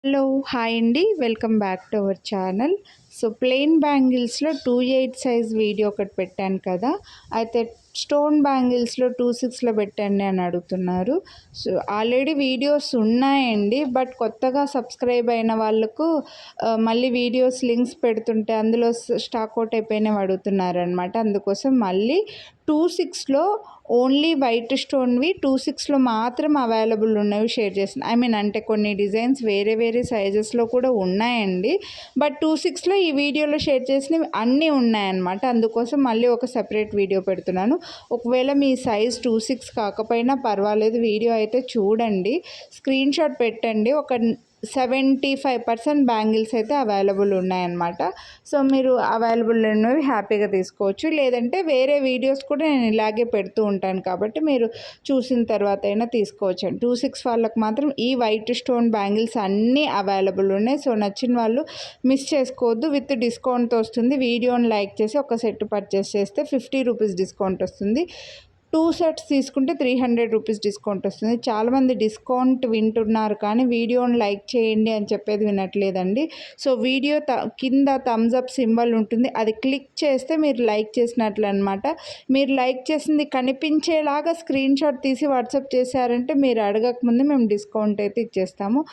Hello hi అండి, welcome back to our channel. So plain బ్యాంగిల్స్లో 2/8 size video ఒకటి పెట్టాను కదా, అయితే స్టోన్ బ్యాంగిల్స్లో 2/6లో పెట్టండి అని అడుగుతున్నారు. సో ఆల్రెడీ వీడియోస్ ఉన్నాయండి, బట్ కొత్తగా సబ్స్క్రైబ్ అయిన వాళ్ళకు మళ్ళీ వీడియోస్ లింక్స్ పెడుతుంటే అందులో స్టాక్ అవుట్ అయిపోయినవి అడుగుతున్నారు అనమాట. అందుకోసం మళ్ళీ 2/6లో ఓన్లీ వైట్ స్టోన్వి 2/6లో మాత్రం అవైలబుల్ ఉన్నవి షేర్ చేస్తున్నాను. అంటే కొన్ని డిజైన్స్ వేరే వేరే సైజెస్లో కూడా ఉన్నాయండి, బట్ 2/6లో ఈ వీడియోలో షేర్ చేసినవి అన్నీ ఉన్నాయన్నమాట. అందుకోసం మళ్ళీ ఒక సెపరేట్ వీడియో పెడుతున్నాను. ఒకవేళ మీ సైజ్ 2/6 కాకపోయినా పర్వాలేదు, వీడియో అయితే చూడండి, స్క్రీన్ షాట్ పెట్టండి. ఒక 75% బ్యాంగిల్స్ అయితే అవైలబుల్ ఉన్నాయన్నమాట. సో మీరు అవైలబుల్ ఉన్నవి హ్యాపీగా తీసుకోవచ్చు. లేదంటే వేరే వీడియోస్ కూడా నేను ఇలాగే పెడుతూ ఉంటాను కాబట్టి మీరు చూసిన తర్వాత అయినా తీసుకోవచ్చు. 2/6 వాళ్ళకి మాత్రం ఈ వైట్ స్టోన్ బ్యాంగిల్స్ అన్నీ అవైలబుల్ ఉన్నాయి. సో నచ్చిన వాళ్ళు మిస్ చేసుకోవద్దు. విత్ డిస్కౌంట్తో వస్తుంది. వీడియోని లైక్ చేసి ఒక సెట్ పర్చేస్ చేస్తే 50 రూపీస్ డిస్కౌంట్ వస్తుంది. 2 సెట్స్ తీసుకుంటే 300 రూపీస్ డిస్కౌంట్ వస్తుంది. చాలామంది డిస్కౌంట్ వింటున్నారు కానీ వీడియోని లైక్ చేయండి అని చెప్పేది వినట్లేదండి. సో వీడియో కింద థమ్స్ అప్ సింబల్ ఉంటుంది, అది క్లిక్ చేస్తే మీరు లైక్ చేసినట్లు అనమాట. మీరు లైక్ చేసింది కనిపించేలాగా స్క్రీన్ షాట్ తీసి వాట్సాప్ చేశారంటే మీరు అడగకముందే మేము డిస్కౌంట్ అయితే ఇచ్చేస్తాము.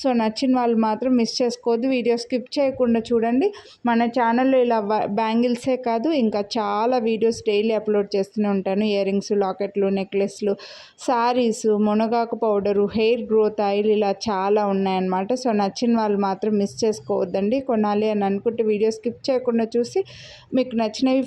సో నచ్చిన వాళ్ళు మాత్రం మిస్ చేసుకోవద్దు. వీడియో స్కిప్ చేయకుండా చూడండి. మన ఛానల్లో ఇలా బ్యాంగిల్సే కాదు ఇంకా చాలా వీడియోస్ డైలీ అప్లోడ్ చేస్తూనే ఉంటాను. ఇయర్ రింగ్స్, లాకెట్లు, నెక్లెస్లు, శారీస్, మునగాకు పౌడరు, హెయిర్ గ్రోత్ ఆయిల్, ఇలా చాలా ఉన్నాయన్నమాట. సో నచ్చిన వాళ్ళు మాత్రం మిస్ చేసుకోవద్దండి. కొనాలి అని అనుకుంటే వీడియో స్కిప్ చేయకుండా చూసి మీకు నచ్చినవి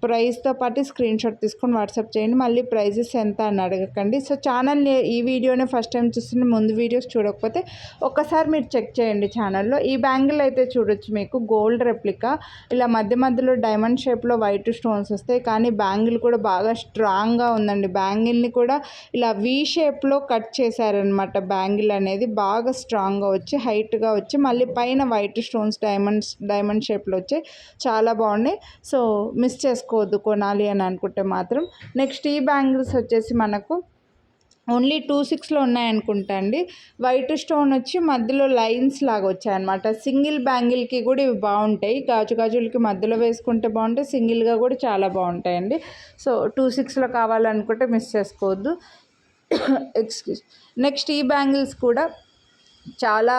ప్రైస్తో పాటు స్క్రీన్ షాట్ తీసుకొని వాట్సాప్ చేయండి. మళ్ళీ ప్రైజెస్ ఎంత అని అడగకండి. సో ఛానల్ని ఈ వీడియోనే ఫస్ట్ టైం చూస్తున్న ముందు వీడియోస్ చూడకపోతే ఒక్కసారి మీరు చెక్ చేయండి ఛానల్లో. ఈ బ్యాంగిల్ అయితే చూడొచ్చు, మీకు గోల్డ్ రెప్లికా, ఇలా మధ్య మధ్యలో డైమండ్ షేప్లో వైట్ స్టోన్స్ వస్తాయి, కానీ బ్యాంగిల్ కూడా బాగా స్ట్రాంగ్గా ఉందండి. బ్యాంగిల్ని కూడా ఇలా వీ షేప్లో కట్ చేశారనమాట. బ్యాంగిల్ అనేది బాగా స్ట్రాంగ్గా వచ్చి హైట్గా వచ్చి మళ్ళీ పైన వైట్ స్టోన్స్ డైమండ్ షేప్లో వచ్చి చాలా బాగున్నాయి. సో మిస్ చేసుకోవద్దు కొనాలి అని అనుకుంటే మాత్రం. నెక్స్ట్ ఈ బ్యాంగిల్స్ వచ్చేసి మనకు ఓన్లీ 2/6లో ఉన్నాయనుకుంటా అండి. వైట్ స్టోన్ వచ్చి మధ్యలో లైన్స్ లాగా వచ్చాయన్నమాట. సింగిల్ బ్యాంగిల్కి కూడా ఇవి బాగుంటాయి. గాజులకి మధ్యలో వేసుకుంటే బాగుంటాయి, సింగిల్గా కూడా చాలా బాగుంటాయండి. సో 2/6లో కావాలనుకుంటే మిస్ చేసుకోవద్దు. ఎక్స్క్యూజ్. నెక్స్ట్ ఈ బ్యాంగిల్స్ కూడా చాలా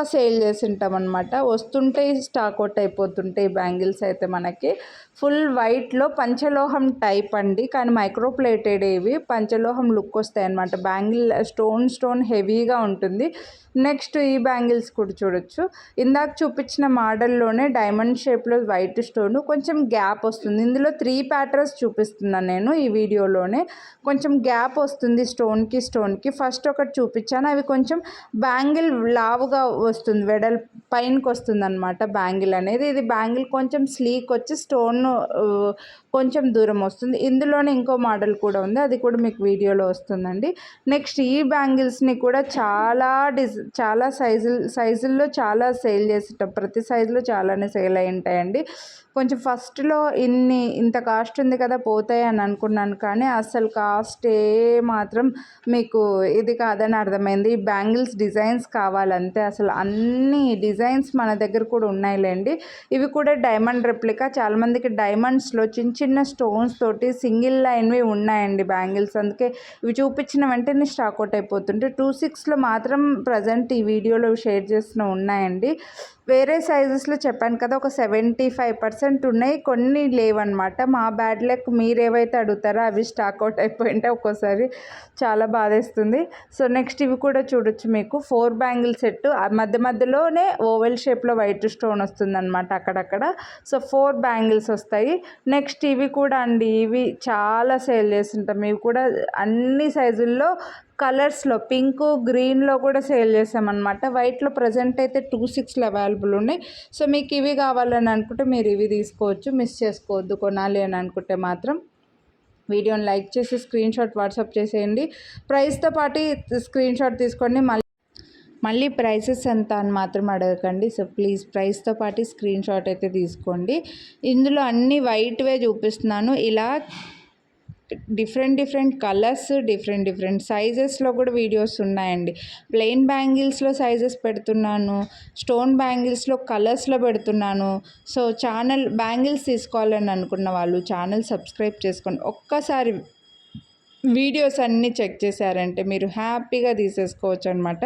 సేల్ చేసి ఉంటాం అనమాట. వస్తుంటే స్టాక్ అవుట్ అయిపోతుంటాయి బ్యాంగిల్స్ అయితే మనకి. ఫుల్ వైట్లో పంచలోహం టైప్ అండి, కానీ మైక్రో ప్లేటెడ్ ఇవి పంచలోహం లుక్ వస్తాయి అనమాట. బ్యాంగిల్ స్టోన్ హెవీగా ఉంటుంది. నెక్స్ట్ ఈ బ్యాంగిల్స్ కూడా చూడొచ్చు. ఇందాక చూపించిన మోడల్లోనే డైమండ్ షేప్లో వైట్ స్టోన్, కొంచెం గ్యాప్ వస్తుంది. ఇందులో 3 ప్యాటర్న్స్ చూపిస్తున్నాను నేను ఈ వీడియోలోనే. కొంచెం గ్యాప్ వస్తుంది స్టోన్కి. ఫస్ట్ ఒకటి చూపించాను, అవి కొంచెం బ్యాంగిల్ లావుగా వస్తుంది, పైనకి వస్తుంది అనమాట బ్యాంగిల్ అనేది. ఇది బ్యాంగిల్ కొంచెం స్లీక్ వచ్చి స్టోన్ కొంచెం దూరం వస్తుంది. ఇందులోనే ఇంకో మోడల్ కూడా ఉంది, అది కూడా మీకు వీడియోలో వస్తుందండి. నెక్స్ట్ ఈ బ్యాంగిల్స్ని కూడా చాలా సైజుల్లో చాలా సేల్ చేసేటాం. ప్రతి సైజులో చాలానే సేల్ అయి ఉంటాయండి. కొంచెం ఫస్ట్లో ఇంత కాస్ట్ ఉంది కదా పోతాయి అని అనుకున్నాను, కానీ అసలు కాస్ట్ మాత్రం మీకు ఇది కాదని అర్థమైంది. ఈ బ్యాంగిల్స్ డిజైన్స్ కావాలంతే, అసలు అన్ని డిజైన్స్ మన దగ్గర కూడా ఉన్నాయిలేండి. ఇవి కూడా డైమండ్ రెప్లికా. చాలామందికి డైమండ్స్లో చిన్న స్టోన్స్ తోటి సింగిల్ లైన్వి ఉన్నాయండి బ్యాంగిల్స్, అందుకే ఇవి చూపించిన వెంటనే స్టాక్ అవుట్ అయిపోతుంటే 2/6లో మాత్రం ప్రజెంట్ ఈ వీడియోలో షేర్ చేసిన ఉన్నాయండి. వేరే సైజెస్లో చెప్పాను కదా, ఒక 75% ఉన్నాయి, కొన్ని లేవన్నమాట. మా బ్యాడ్ లక్, మీరు ఏవైతే అడుగుతారో అవి స్టాక్ అవుట్ అయిపోయింటే ఒక్కోసారి చాలా బాధేస్తుంది. సో నెక్స్ట్ ఇవి కూడా చూడొచ్చు, మీకు 4 బ్యాంగిల్ సెట్, మధ్యలోనే ఓవెల్ షేప్లో వైట్ స్టోన్ వస్తుందన్నమాట అక్కడక్కడ. సో 4 బ్యాంగిల్స్ వస్తాయి. నెక్స్ట్ ఇవి కూడా అండి, ఇవి చాలా సేల్ చేస్తుంటాం. ఇవి కూడా అన్ని సైజుల్లో కలర్స్లో పింక్, గ్రీన్లో కూడా సేల్ చేసామన్నమాట. వైట్లో ప్రజెంట్ అయితే 2/6లో అవైలబుల్ ఉన్నాయి. సో మీకు ఇవి కావాలని అనుకుంటే మీరు ఇవి తీసుకోవచ్చు, మిస్ చేసుకోవద్దు. కొనాలి అని అనుకుంటే మాత్రం వీడియోని లైక్ చేసి స్క్రీన్ షాట్ వాట్సాప్ చేసేయండి. ప్రైస్తో పాటు స్క్రీన్ షాట్ తీసుకోండి. మళ్ళీ ప్రైసెస్ ఎంత అని మాత్రం అడగకండి. సో ప్లీజ్ ప్రైస్తో పాటు స్క్రీన్ షాట్ అయితే తీసుకోండి. ఇందులో అన్ని వైట్వే చూపిస్తున్నాను. డిఫరెంట్ కలర్స్, డిఫరెంట్ సైజెస్లో కూడా వీడియోస్ ఉన్నాయండి. ప్లెయిన్ బ్యాంగిల్స్లో సైజెస్ పెడుతున్నాను, స్టోన్ బ్యాంగిల్స్లో కలర్స్లో పెడుతున్నాను. సో ఛానల్ బ్యాంగిల్స్ తీసుకోవాలని అనుకున్న వాళ్ళు ఛానల్ సబ్స్క్రైబ్ చేసుకోండి. ఒక్కసారి వీడియోస్ అన్నీ చెక్ చేశారంటే మీరు హ్యాపీగా తీసేసుకోవచ్చు అనమాట.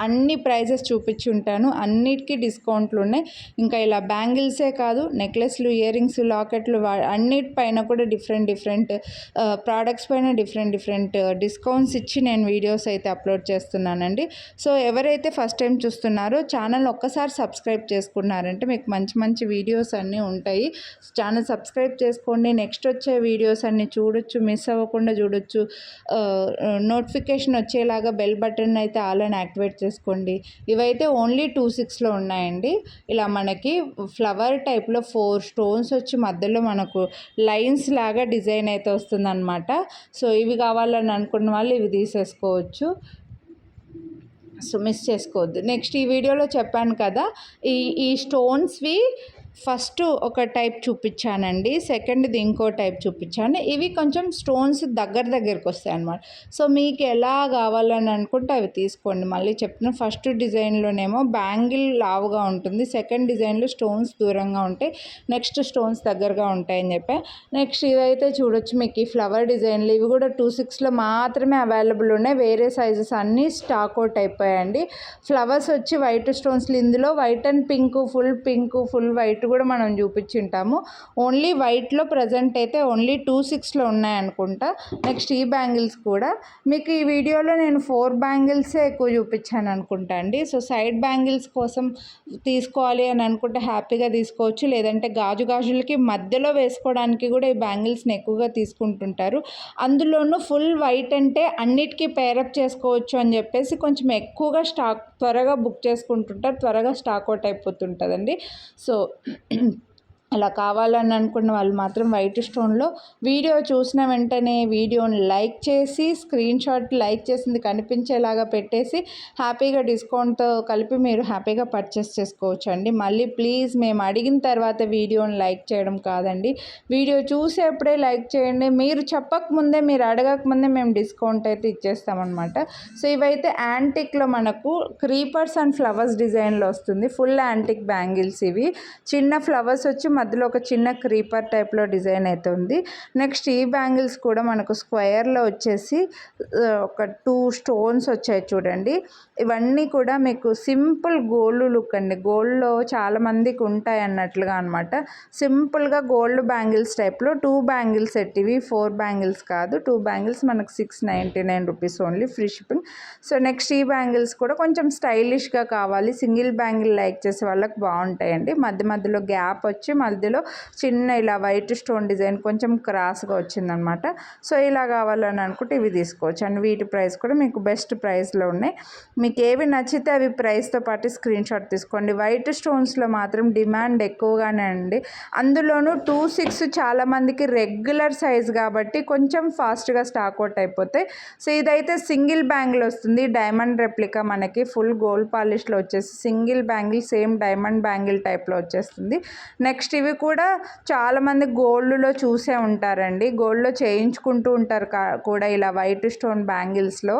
అన్ని ప్రైజెస్ చూపించి ఉంటాను, అన్నిటికీ డిస్కౌంట్లు ఉన్నాయి. ఇంకా ఇలా బ్యాంగిల్సే కాదు, నెక్లెస్లు, ఇయర్ రింగ్స్, లాకెట్లు అన్నిటిపైన కూడా డిఫరెంట్ ప్రోడక్ట్స్ పైన డిఫరెంట్ డిస్కౌంట్స్ ఇచ్చి నేను వీడియోస్ అయితే అప్లోడ్ చేస్తున్నానండి. సో ఎవరైతే ఫస్ట్ టైం చూస్తున్నారో ఛానల్ ఒక్కసారి సబ్స్క్రైబ్ చేసుకున్నారంటే మీకు మంచి వీడియోస్ అన్నీ ఉంటాయి. ఛానల్ సబ్స్క్రైబ్ చేసుకోండి, నెక్స్ట్ వచ్చే వీడియోస్ అన్నీ చూడొచ్చు, మిస్ అవ్వకుండా చూడొచ్చు. నోటిఫికేషన్ వచ్చేలాగా బెల్ బటన్ అయితే ఆల్ అని యాక్టివేట్ చేసుకోండి. ఇవైతే ఓన్లీ 26లో ఉన్నాయండి. ఇలా మనకి ఫ్లవర్ టైప్లో 4 స్టోన్స్ వచ్చి మధ్యలో మనకు లైన్స్ లాగా డిజైన్ అయితే వస్తుందన్నమాట. సో ఇవి కావాలని అనుకున్న వాళ్ళు ఇవి తీసేసుకోవచ్చు. సో మిస్ చేసుకోవద్దు. నెక్స్ట్ ఈ వీడియోలో చెప్పాను కదా, ఈ స్టోన్స్వి ఫస్ట్ ఒక టైప్ చూపించానండి, సెకండ్ది ఇంకో టైప్ చూపించాను. ఇవి కొంచెం స్టోన్స్ దగ్గరికి వస్తాయి అన్నమాట. సో మీకు ఎలా కావాలని అనుకుంటే అవి తీసుకోండి. మళ్ళీ చెప్తున్నా, ఫస్ట్ డిజైన్లోనేమో బ్యాంగిల్ లావుగా ఉంటుంది, సెకండ్ డిజైన్లో స్టోన్స్ దూరంగా ఉంటాయి, నెక్స్ట్ స్టోన్స్ దగ్గరగా ఉంటాయని చెప్పా. నెక్స్ట్ ఇవైతే చూడొచ్చు, మీకు ఈ ఫ్లవర్ డిజైన్లు ఇవి కూడా 26లో మాత్రమే అవైలబుల్ ఉన్నాయి. వేరే సైజెస్ అన్నీ స్టాక్ అవుట్ అయిపోయాయండి. ఫ్లవర్స్ వచ్చి వైట్ స్టోన్స్లు, ఇందులో white and pink, full white కూడా మనం చూపించుంటాము. ఓన్లీ వైట్లో ప్రజెంట్ అయితే ఓన్లీ 26లో ఉన్నాయనుకుంటా. నెక్స్ట్ ఈ బ్యాంగిల్స్ కూడా మీకు ఈ వీడియోలో నేను 4 బ్యాంగిల్సే ఎక్కువ చూపించాను అనుకుంటా అండి. సో సైడ్ బ్యాంగిల్స్ కోసం తీసుకోవాలి అని అనుకుంటే హ్యాపీగా తీసుకోవచ్చు, లేదంటే గాజులకి మధ్యలో వేసుకోవడానికి కూడా ఈ బ్యాంగిల్స్ని ఎక్కువగా తీసుకుంటుంటారు. అందులోనూ ఫుల్ వైట్ అంటే అన్నిటికీ పేరప్ చేసుకోవచ్చు అని చెప్పేసి కొంచెం ఎక్కువగా త్వరగా బుక్ చేసుకుంటుంటారు, త్వరగా స్టాక్ అవుట్ అయిపోతుంటుందండి. సో అలా కావాలని అనుకున్న వాళ్ళు మాత్రం వైట్ స్టోన్లో వీడియో చూసిన వెంటనే వీడియోని లైక్ చేసి స్క్రీన్ షాట్ లైక్ చేసింది కనిపించేలాగా పెట్టేసి హ్యాపీగా డిస్కౌంట్తో కలిపి మీరు హ్యాపీగా పర్చేస్ చేసుకోవచ్చు అండి. మళ్ళీ ప్లీజ్ మేము అడిగిన తర్వాత వీడియోని లైక్ చేయడం కాదండి, వీడియో చూసేప్పుడే లైక్ చేయండి. మీరు చెప్పకముందే, మీరు అడగకముందే మేము డిస్కౌంట్ అయితే ఇచ్చేస్తామన్నమాట. సో ఇవైతే యాంటిక్లో మనకు క్రీపర్స్ అండ్ ఫ్లవర్స్ డిజైన్లో వస్తుంది. ఫుల్ యాంటిక్ బ్యాంగిల్స్ ఇవి. చిన్న ఫ్లవర్స్ వచ్చి మధ్యలో ఒక చిన్న క్రీపర్ టైప్లో డిజైన్ అయితే ఉంది. నెక్స్ట్ ఈ బ్యాంగిల్స్ కూడా మనకు స్క్వేర్లో వచ్చేసి ఒక 2 స్టోన్స్ వచ్చాయి చూడండి. ఇవన్నీ కూడా మీకు సింపుల్ గోల్డ్ లుక్ అండి, గోల్డ్లో చాలామందికి ఉంటాయి అన్నట్లుగా అనమాట. సింపుల్గా గోల్డ్ బ్యాంగిల్స్ టైప్లో 2 బ్యాంగిల్స్ సెట్. ఇవి 4 బ్యాంగిల్స్ కాదు, 2 బ్యాంగిల్స్ మనకు 699 rupees only, free shipping. So next ఈ బ్యాంగిల్స్ కూడా కొంచెం స్టైలిష్గా కావాలి, సింగిల్ బ్యాంగిల్ లైక్ చేసే వాళ్ళకి బాగుంటాయండి. మధ్యలో గ్యాప్ వచ్చి మధ్యలో చిన్న ఇలా వైట్ స్టోన్ డిజైన్ కొంచెం క్రాస్గా వచ్చిందనమాట. సో ఇలా కావాలని అనుకుంటే ఇవి తీసుకోవచ్చు అండ్ వీటి ప్రైస్ కూడా మీకు బెస్ట్ ప్రైస్లో ఉన్నాయి. మీకు ఏవి నచ్చితే అవి ప్రైస్తో పాటు స్క్రీన్ షాట్ తీసుకోండి. వైట్ స్టోన్స్లో మాత్రం డిమాండ్ ఎక్కువగానే అండి. అందులోనూ 26 చాలామందికి రెగ్యులర్ సైజ్ కాబట్టి కొంచెం ఫాస్ట్గా స్టాక్ అవుట్ అయిపోతాయి. సో ఇదైతే సింగిల్ బ్యాంగిల్ వస్తుంది, డైమండ్ రెప్లికా, మనకి ఫుల్ గోల్డ్ పాలిష్లో వచ్చేసి single bangle same diamond bangle టైప్లో వచ్చేస్తుంది. నెక్స్ట్ ఇవి కూడా చాలామంది గోల్డ్లో చూసే ఉంటారండి, గోల్డ్లో చేయించుకుంటూ ఉంటారు కూడా. ఇలా వైట్ స్టోన్ బ్యాంగిల్స్లో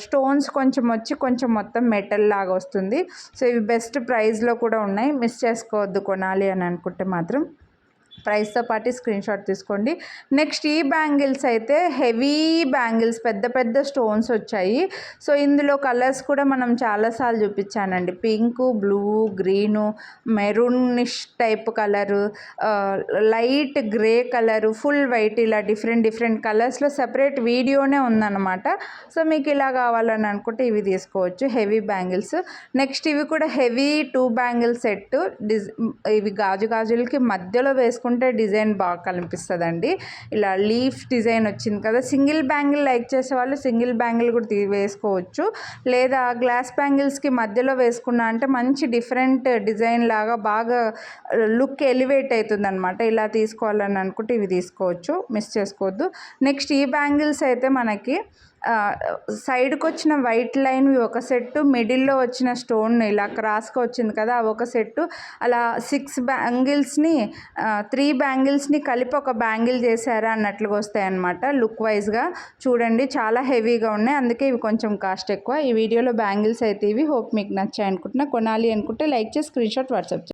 స్టోన్స్ కొంచెం మొత్తం మెటల్ లాగా వస్తుంది. సో ఇవి బెస్ట్ ప్రైస్లో కూడా ఉన్నాయి, మిస్ చేసుకోవద్దు కొనాలి అని అనుకుంటే మాత్రం. ప్రైస్తో పాటు స్క్రీన్ షాట్ తీసుకోండి. నెక్స్ట్ ఈ బ్యాంగిల్స్ అయితే హెవీ బ్యాంగిల్స్, పెద్ద స్టోన్స్ వచ్చాయి. సో ఇందులో కలర్స్ కూడా మనం చాలాసార్లు చూపించానండి, pink, blue, green, maroonish type colour, light grey colour, full white, ఇలా డిఫరెంట్ కలర్స్లో సెపరేట్ వీడియోనే ఉందన్నమాట. సో మీకు ఇలా కావాలని అనుకుంటే ఇవి తీసుకోవచ్చు, హెవీ బ్యాంగిల్స్. నెక్స్ట్ ఇవి కూడా హెవీ 2 బ్యాంగిల్ సెట్. ఇవి గాజులకి మధ్యలో వేసుకుంటే డిజైన్ బాగా కనిపిస్తుందండి. ఇలా లీఫ్ డిజైన్ వచ్చింది కదా, సింగిల్ బ్యాంగిల్ లైక్ చేసే వాళ్ళు సింగిల్ బ్యాంగిల్ కూడా వేసుకోవచ్చు, లేదా గ్లాస్ బ్యాంగిల్స్కి మధ్యలో వేసుకున్నా అంటే మంచి డిఫరెంట్ డిజైన్ లాగా బాగా లుక్ ఎలివేట్ అవుతుంది అనమాట. ఇలా తీసుకోవాలని అనుకుంటే ఇవి తీసుకోవచ్చు, మిస్ చేసుకోవద్దు. నెక్స్ట్ ఈ బ్యాంగిల్స్ అయితే మనకి సైడ్కి వచ్చిన వైట్ లైన్వి ఒక సెట్టు, మిడిల్లో వచ్చిన స్టోన్ ఇలా క్రాస్గా వచ్చింది కదా అవి ఒక సెట్టు, అలా 6 బ్యాంగిల్స్ని 3 బ్యాంగిల్స్ని కలిపి ఒక బ్యాంగిల్ చేశారా అన్నట్లుగా వస్తాయి అన్నమాట. లుక్ వైజ్గా చూడండి చాలా హెవీగా ఉన్నాయి, అందుకే ఇవి కొంచెం కాస్ట్ ఎక్కువ. ఈ వీడియోలో బ్యాంగిల్స్ అయితే ఇవి. హోప్ మీకు నచ్చాయి అనుకుంటున్నా. కొనాలి అనుకుంటే లైక్ చేసి స్క్రీన్ షాట్ వాట్సాప్